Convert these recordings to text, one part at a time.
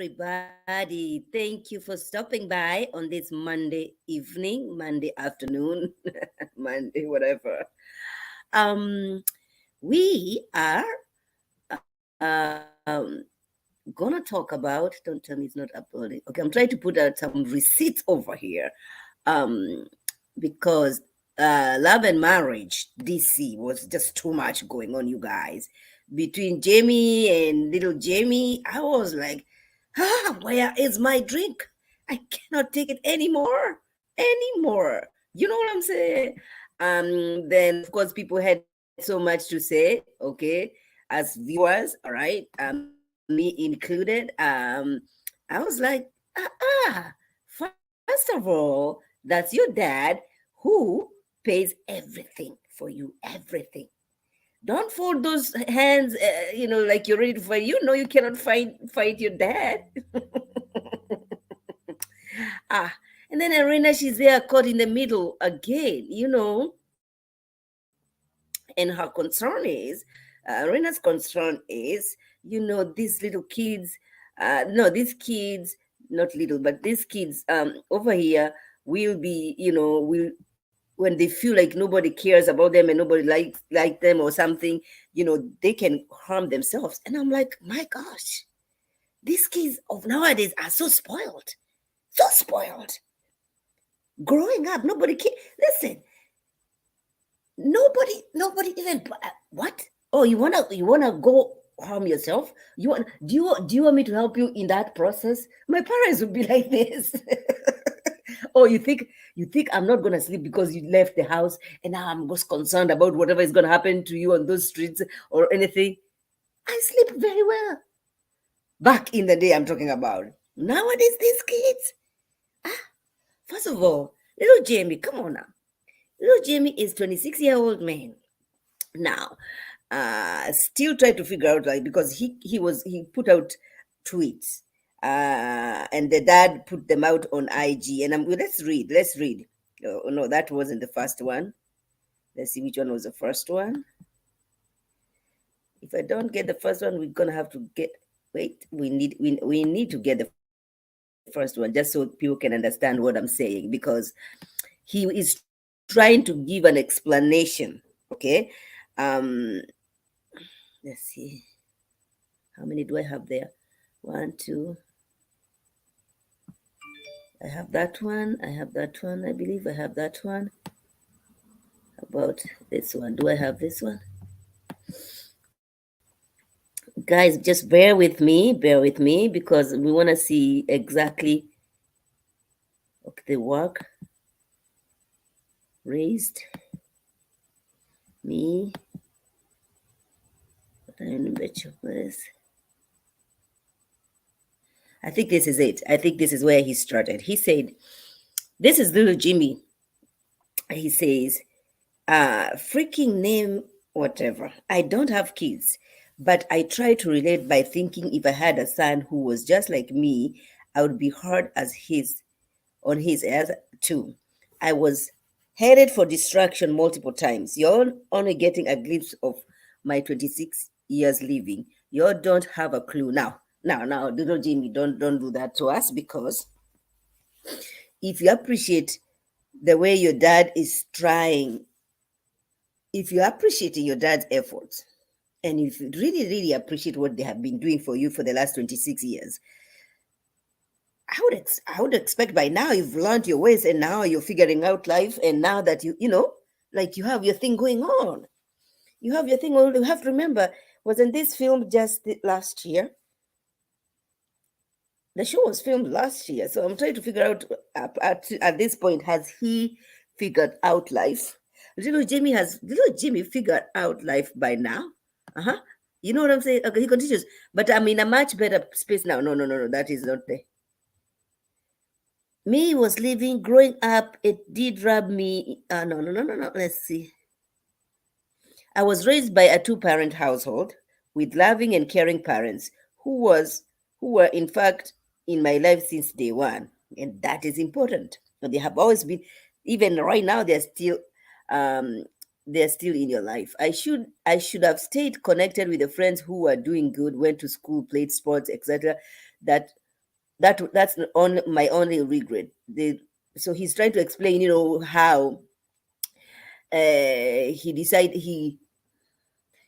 everybody. Thank you for stopping by on this Monday evening, Monday afternoon, Monday, whatever. Um, we are gonna talk about. Don't tell me it's not uploading. Okay, I'm trying to put out some receipts over here, um, because Love and Marriage DC was just too much going on, you guys. Between Jamie and little Jamie, I was like, where is my drink? I cannot take it anymore. Anymore. You know what I'm saying? Then of course people had so much to say, okay, as viewers, all right, me included. I was like, first of all, that's your dad who pays everything for you, everything. Don't fold those hands, like you're ready to fight. You know you cannot fight your dad. ah, and then Arena, she's there caught in the middle again, and her concern is, Rena's concern is, these little kids, no, these kids, not little, but these kids over here will be, will when they feel like nobody cares about them and nobody like them or something, they can harm themselves. And I'm like, my gosh, these kids of nowadays are so spoiled, so spoiled. Growing up, nobody care. Listen, nobody even what? Oh, you wanna go harm yourself? Do you want me to help you in that process? My parents would be like this. Oh, you think I'm not gonna sleep because you left the house and now I'm just concerned about whatever is gonna happen to you on those streets or anything? I sleep very well. Back in the day I'm talking about. Nowadays these kids. Ah, first of all, little Jamie, come on now. Little Jamie is 26-year-old man now. Still trying to figure out, like, because he put out tweets, and the dad put them out on IG. And let's read. Oh, no, that wasn't the first one. Let's see which one was the first one. If I don't get the first one, we're gonna have to get. Wait, we need to get the first one just so people can understand what I'm saying, because he is trying to give an explanation. Okay, um, let's see. How many do I have there? One, two. I have that one. I have that one. I believe I have that one. About this one. Do I have this one? Guys, just bear with me, because we want to see exactly. Okay, the work raised me. But I didn't bet you this. I think this is it. I think this is where he started. He said, "This is little Jimmy." He says, freaking name, whatever. I don't have kids, but I try to relate by thinking if I had a son who was just like me, I would be hard as his on his as too. I was headed for destruction multiple times. You're only getting a glimpse of my 26 years living. You don't have a clue now, little Jimmy, don't do that to us, because if you appreciate the way your dad is trying, if you're appreciating your dad's efforts, and if you really appreciate what they have been doing for you for the last 26 years, I would expect by now you've learned your ways, and now you're figuring out life, and now that like, you have your thing going on. You have your thing on. You have to remember, wasn't this film just last year? The show was filmed last year, so I'm trying to figure out, at this point, has he figured out life? Little Jimmy figured out life by now. Uh-huh. You know what I'm saying? Okay, he continues. But I'm in a much better space now. No. That is not there. Me was living, growing up, it did rub me. No. Let's see. I was raised by a two-parent household with loving and caring parents who were in fact in my life since day one, and that is important. And they have always been, even right now, um, they're still in your life. I should have stayed connected with the friends who were doing good, went to school, played sports, etc. That That's on my only regret. So he's trying to explain, how he decided he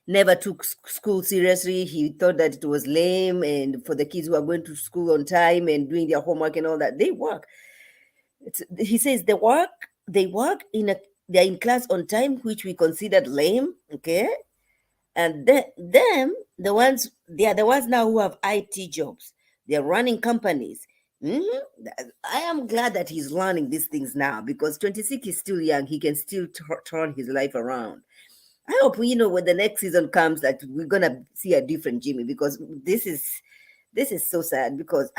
never took school seriously. He thought that it was lame, and for the kids who are going to school on time and doing their homework and all that, they work. He says they work they're in class on time, which we considered lame. Okay, and they are the ones now who have IT jobs. They're running companies. Mhm. I am glad that he's learning these things now, because 26 is still young. He can still turn his life around. I hope when the next season comes that we're gonna see a different Jimmy, because this is so sad, because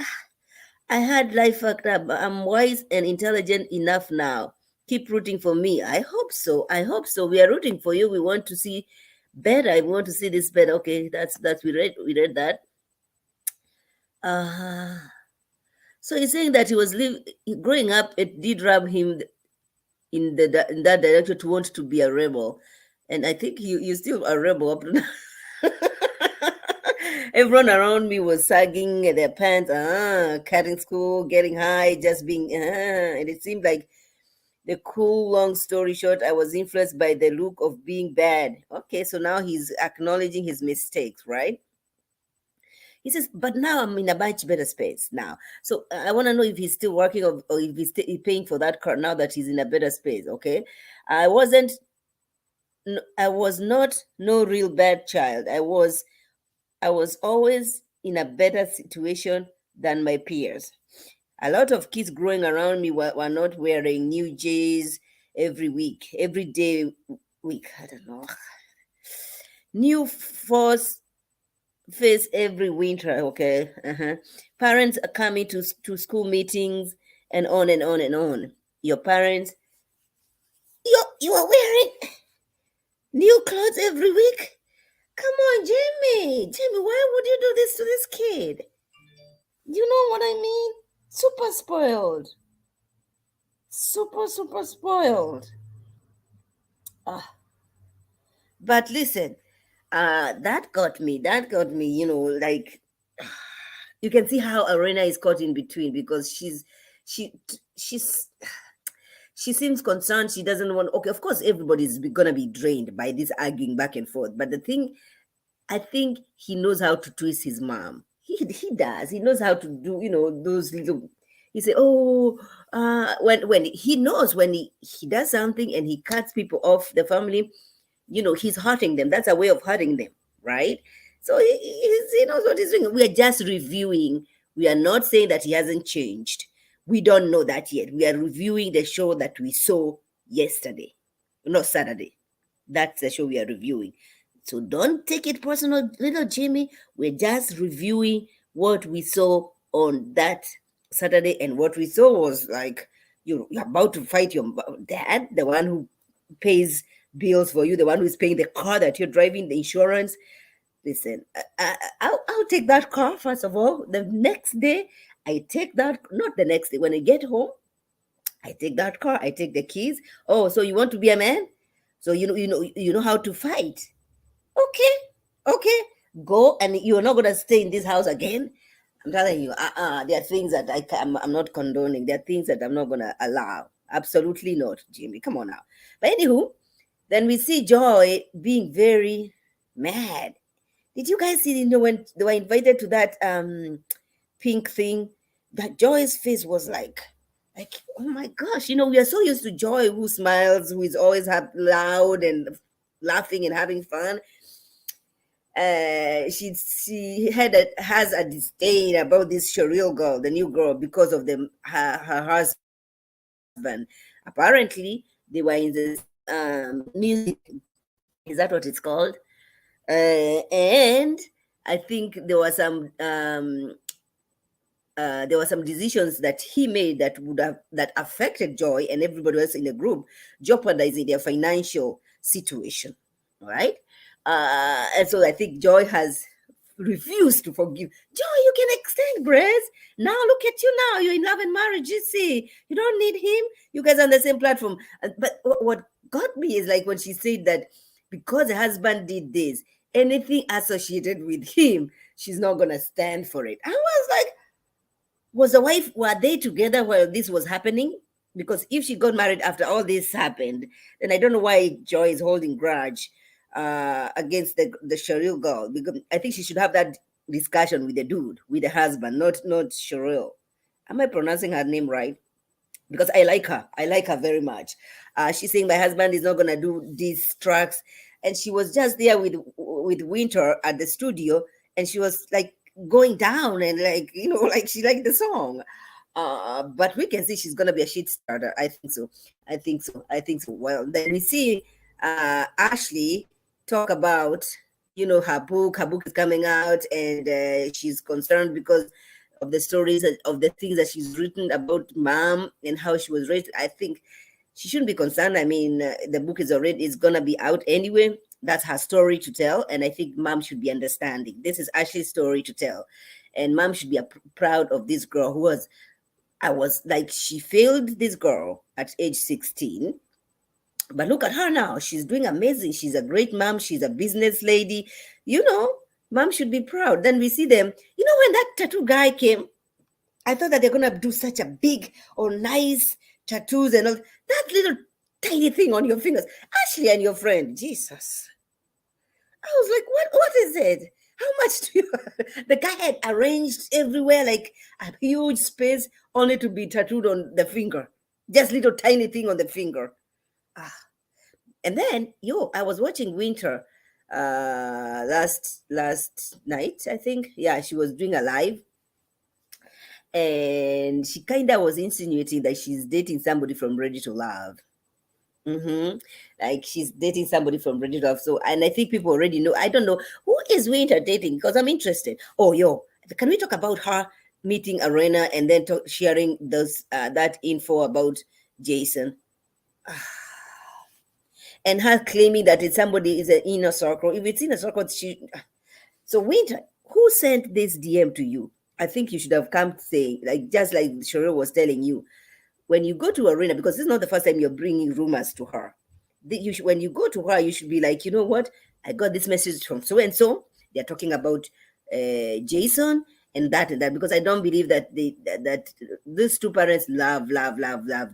I had life fucked up. I'm wise and intelligent enough now. Keep rooting for me. I hope so. I hope so. We are rooting for you. We want to see better. I want to see this better. Okay, that's we read that. Uh so he's saying that growing up, it did rub him in that direction to want to be a rebel, and I think you're still a rebel up to now. Everyone around me was sagging their pants, cutting school, getting high, just being, and it seemed like the cool, long story short, I was influenced by the look of being bad. Okay, so now he's acknowledging his mistakes, right? He says, but now I'm in a much better space now. So I want to know if he's still working, or if he's paying for that car now that he's in a better space. Okay, I wasn't. I was not no real bad child. I was always in a better situation than my peers. A lot of kids growing around me were not wearing new J's every week, every day week. I don't know. New force face every winter. Okay. Parents are coming to school meetings and on and on and on. Your parents, you are wearing new clothes every week. Come on, Jimmy. Jimmy, why would you do this to this kid? You know what I mean? Super spoiled. Super, super spoiled. Ah, but listen, that got me. That got me, like, you can see how Arena is caught in between, because she she's she seems concerned. She doesn't want. Okay, of course, everybody's gonna be drained by this arguing back and forth. But the thing, I think he knows how to twist his mom. He does. He knows how to do, those little. He say, oh, when he knows when he does something and he cuts people off the family, he's hurting them. That's a way of hurting them, right? So he knows what he's doing. We are just reviewing. We are not saying that he hasn't changed. We don't know that yet. We are reviewing the show that we saw yesterday, not Saturday. That's the show we are reviewing. So don't take it personal, little Jimmy. We're just reviewing what we saw on that Saturday, and what we saw was like you're about to fight your dad, the one who pays bills for you, the one who's paying the car that you're driving, the insurance. Listen, I'll take that car first of all. The next day, I take that. Not the next day. When I get home, I take that car. I take the keys. Oh, so you want to be a man? So you know how to fight. Okay, okay, go, and you're not gonna stay in this house again. I'm telling you, there are things that I'm not condoning. There are things that I'm not gonna allow. Absolutely not, Jimmy. Come on now. But anywho, then we see Joy being very mad. Did you guys see, when they were invited to that pink thing? That Joy's face was like, oh my gosh, we are so used to Joy, who smiles, who is always loud and laughing and having fun. She has a disdain about this Cheryl girl, the new girl, because of her husband. Apparently, they were in the music. Is that what it's called? And I think there were some decisions that he made that affected Joy and everybody else in the group, jeopardizing their financial situation. All right. And so I think Joy has refused to forgive. Joy, you can extend grace. Now look at you now. You're in love and marriage. You see, you don't need him. You guys are on the same platform. But what got me is like when she said that because the husband did this, anything associated with him, she's not gonna stand for it. I was like, Was the wife, were they together while this was happening? Because if she got married after all this happened, then I don't know why Joy is holding grudge against the Cheryl girl. Because I think she should have that discussion with the dude, with the husband, not Cheryl. Am I pronouncing her name right? Because I like her. I like her very much. She's saying my husband is not gonna do these tracks, and she was just there with Winter at the studio, and she was like going down and like like she liked the song. But we can see she's gonna be a shit starter. I think so. I think so. I think so. Well, then we see Ashley talk about her book. Her book is coming out, and she's concerned because of the stories of the things that she's written about mom and how she was raised. I think she shouldn't be concerned. I mean, the book is gonna be out anyway. That's her story to tell, and I think mom should be understanding. This is Ashley's story to tell, and mom should be proud of this girl who was. I was like, she failed this girl at age 16. But look at her now. She's doing amazing. She's a great mom. She's a business lady. Mom should be proud. Then we see them. When that tattoo guy came, I thought that they're going to do such a big or nice tattoos and all. That little tiny thing on your fingers. Ashley and your friend. Jesus. I was like, what is it? How much do you... The guy had arranged everywhere like a huge space only to be tattooed on the finger. Just little tiny thing on the finger. And then, I was watching Winter last night, I think. Yeah, she was doing a live. And she kind of was insinuating that she's dating somebody from Ready to Love. Like she's dating somebody from Ready to Love. So, and I think people already know. I don't know who is Winter dating because I'm interested. Oh, can we talk about her meeting Arena and then sharing that info about Jason? And her claiming that it's somebody is an inner circle. If it's inner circle, so Winter, who sent this DM to you? I think you should have come saying, just like Cheryl was telling you, when you go to Arena, because this is not the first time you're bringing rumors to her. When you go to her, you should be like, you know what? I got this message from so and so. They're talking about Jason and that, because I don't believe that that these two parents love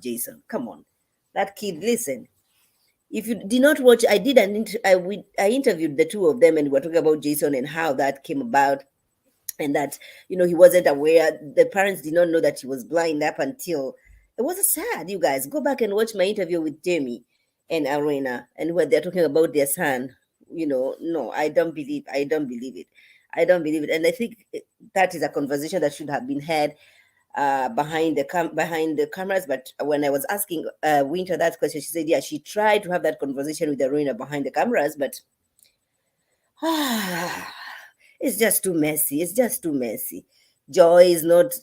Jason. Come on, that kid. Listen, if you did not watch, I did I interviewed the two of them, and we were talking about Jason and how that came about, and that he wasn't aware. The parents did not know that he was blind up until it was sad. You guys go back and watch my interview with Jamie and Arena, and where they're talking about their son. No, I don't believe it. I don't believe it, and I think that is a conversation that should have been had behind the cameras. But when I was asking Winter that question, she said, yeah, she tried to have that conversation with Arena behind the cameras, but it's just too messy. It's just too messy. Joy is not,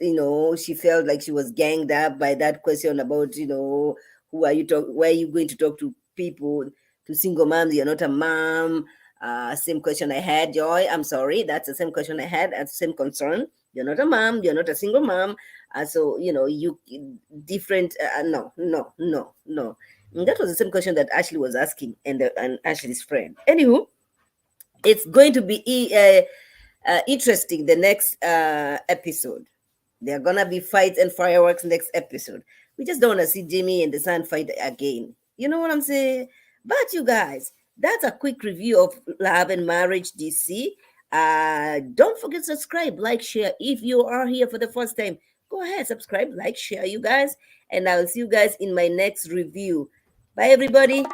she felt like she was ganged up by that question about, who are you where are you going to talk to people, to single moms? You're not a mom. Same question I had, Joy. I'm sorry. That's the same question I had. That's the same concern. You're not a mom. You're not a single mom. So, you different. No. And that was the same question that Ashley was asking and Ashley's friend. Anywho, it's going to be interesting the next episode. There are gonna be fights and fireworks next episode. We just don't want to see Jimmy and the son fight again. You know what I'm saying? But you guys, that's a quick review of Love and Marriage DC. Don't forget to subscribe, like, share. If you are here for the first time, go ahead, subscribe, like, share, you guys. And I'll see you guys in my next review. Bye, everybody.